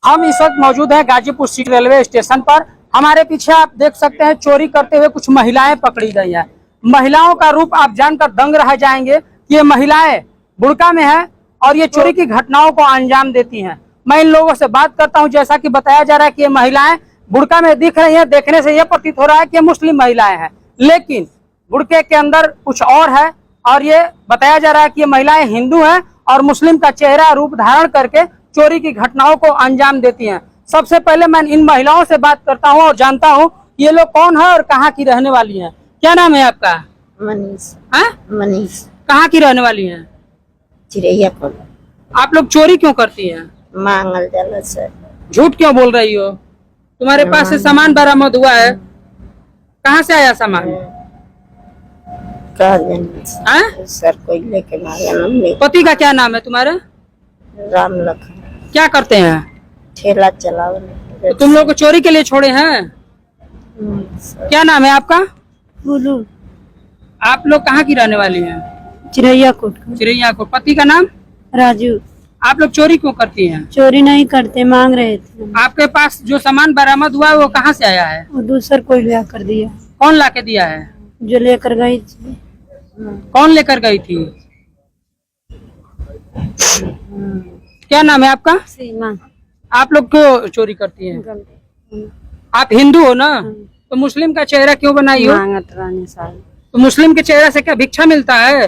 हम इस वक्त मौजूद हैं गाजीपुर सिटी रेलवे स्टेशन पर। हमारे पीछे आप देख सकते हैं चोरी करते हुए कुछ महिलाएं पकड़ी गई हैं। महिलाओं का रूप आप जानकर दंग रह जाएंगे कि ये महिलाएं बुर्का में है और ये चोरी की घटनाओं को अंजाम देती हैं। मैं इन लोगों से बात करता हूं। जैसा कि बताया जा रहा है कि ये महिलाएं बुर्का में दिख रही हैं, देखने से यह प्रतीत हो रहा है कि ये मुस्लिम महिलाएं हैं, लेकिन बुर्के के अंदर कुछ और है और ये बताया जा रहा है कि ये महिलाएं हिंदू हैं और मुस्लिम का चेहरा रूप धारण करके चोरी की घटनाओं को अंजाम देती हैं। सबसे पहले मैं इन महिलाओं से बात करता हूं और जानता हूं कि ये लोग कौन है और कहां की रहने वाली हैं। क्या नाम है आपका? मनीष। मनीष। कहाँ की रहने वाली हैं? चिरैयापुर। आप लोग चोरी क्यों करती हैं? मांगल जाला से। झूठ क्यों बोल रही हो? तुम्हारे पास से सामान बरामद हुआ है, कहाँ से आया सामान? सर कोई लेके मांगे। पति का क्या नाम है तुम्हारे? राम लखन। क्या करते हैं? ठेला चलाओ। तो तुम लोग को चोरी के लिए छोड़े हैं? क्या नाम है आपका? बुलू। आप लोग कहाँ की रहने वाली हैं? चिरैयाकोट। चिरैयाकोट। पति का नाम? राजू। आप लोग चोरी क्यों करती हैं? चोरी नहीं करते, मांग रहे थे। आपके पास जो सामान बरामद हुआ है वो कहाँ से आया है? वो दूसर कोई ला कर दिया। कौन ला के दिया है? जो लेकर गई थी। कौन लेकर गई थी? क्या नाम है आपका? सीमा। आप लोग क्यों चोरी करती हैं? आप हिंदू हो ना, तो मुस्लिम का चेहरा क्यों बनाई हो? तो मुस्लिम के चेहरे से क्या भिक्षा मिलता है?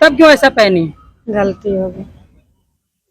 तब क्यों ऐसा पहनी? गलती हो गई।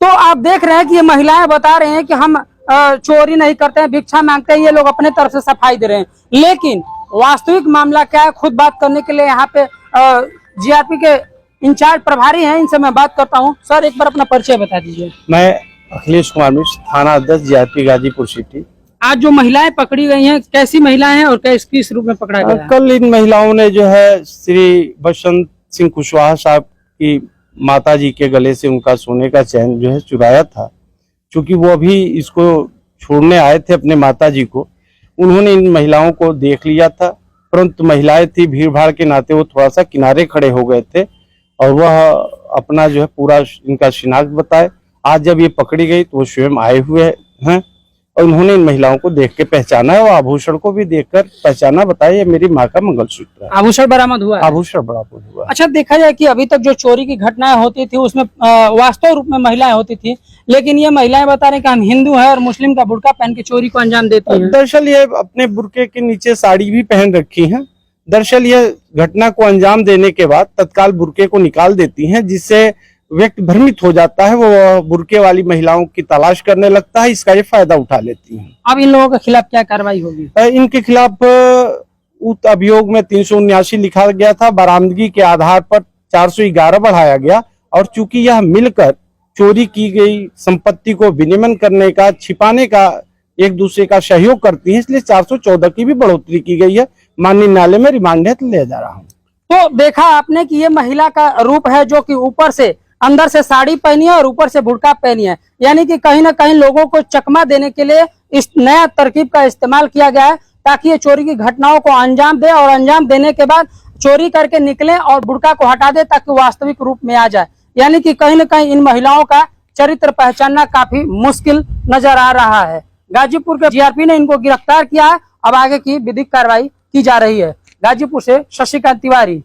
तो आप देख रहे हैं कि ये महिलाएं बता रहे हैं कि हम चोरी नहीं करते हैं, भिक्षा मांगते हैं। ये लोग अपने तरफ से सफाई दे रहे हैं, लेकिन वास्तविक मामला क्या है खुद बात करने के लिए यहाँ पे जीआरपी के इंचार्ज प्रभारी हैं, इनसे मैं बात करता हूँ। सर एक बार अपना परिचय बता दीजिए। मैं अखिलेश कुमार मिश्र, थाना अध्यक्ष जीआरपी गाजीपुर सिटी। आज जो महिलाएं पकड़ी गई हैं, कैसी महिलाएं हैं और किस रूप में पकड़ा गया है? कल इन महिलाओं ने जो है श्री बसंत सिंह कुशवाहा साहब की माता जी के गले से उनका सोने का चैन जो है चुराया था। चूंकि वो अभी इसको छोड़ने आए थे अपने माता जी को, उन्होंने इन महिलाओं को देख लिया था, परंतु महिलाएं थी, भीड़ भाड़ के नाते वो थोड़ा सा किनारे खड़े हो गए थे और वह अपना जो है पूरा इनका शिनाख्त बताए। आज जब ये पकड़ी गई तो वो स्वयं आए हुए हैं और उन्होंने इन महिलाओं को देख के पहचाना है और आभूषण को भी देखकर पहचाना, बताया ये मेरी माँ का मंगलसूत्र है। आभूषण बरामद हुआ है? आभूषण बरामद हुआ। अच्छा, देखा जाए कि अभी तक जो चोरी की घटनाएं होती थी उसमें वास्तव रूप में महिलाएं होती थी, लेकिन ये महिलाएं बता रहे कि हम हिंदू हैं और मुस्लिम का बुर्का पहन के चोरी को अंजाम देती हैं। दरअसल ये अपने बुर्के के नीचे साड़ी भी पहन रखी है। दरअसल ये घटना को अंजाम देने के बाद तत्काल बुर्के को निकाल देती हैं, जिससे व्यक्ति भ्रमित हो जाता है, वो बुर्के वाली महिलाओं की तलाश करने लगता है, इसका ये फायदा उठा लेती हैं। अब इन लोगों के खिलाफ क्या कार्रवाई होगी? इनके खिलाफ उक्त अभियोग में 379 लिखा गया था, बरामदगी के आधार पर 411 बढ़ाया गया और चूंकि यह मिलकर चोरी की गई संपत्ति को विनिमय करने का, छिपाने का, एक दूसरे का सहयोग करती है, इसलिए 414 की भी बढ़ोतरी की गई है। माननीय न्यायालय में रिमांड हेतु ले जा रहा हूँ। तो देखा आपने कि ये महिला का रूप है जो कि ऊपर से अंदर से साड़ी पहनी है और ऊपर से बुर्का पहनी है, यानी कि कहीं ना कहीं लोगों को चकमा देने के लिए इस नया तरकीब का इस्तेमाल किया गया है, ताकि ये चोरी की घटनाओं को अंजाम दे और अंजाम देने के बाद चोरी करके निकले और बुर्का को हटा दे ताकि वास्तविक रूप में आ जाए। यानी कि कहीं ना कहीं इन महिलाओं का चरित्र पहचानना काफी मुश्किल नजर आ रहा है। गाजीपुर के जीआरपी ने इनको गिरफ्तार किया है। अब आगे की विधिक कार्रवाई की जा रही है। गाजीपुर से शशिकांत तिवारी।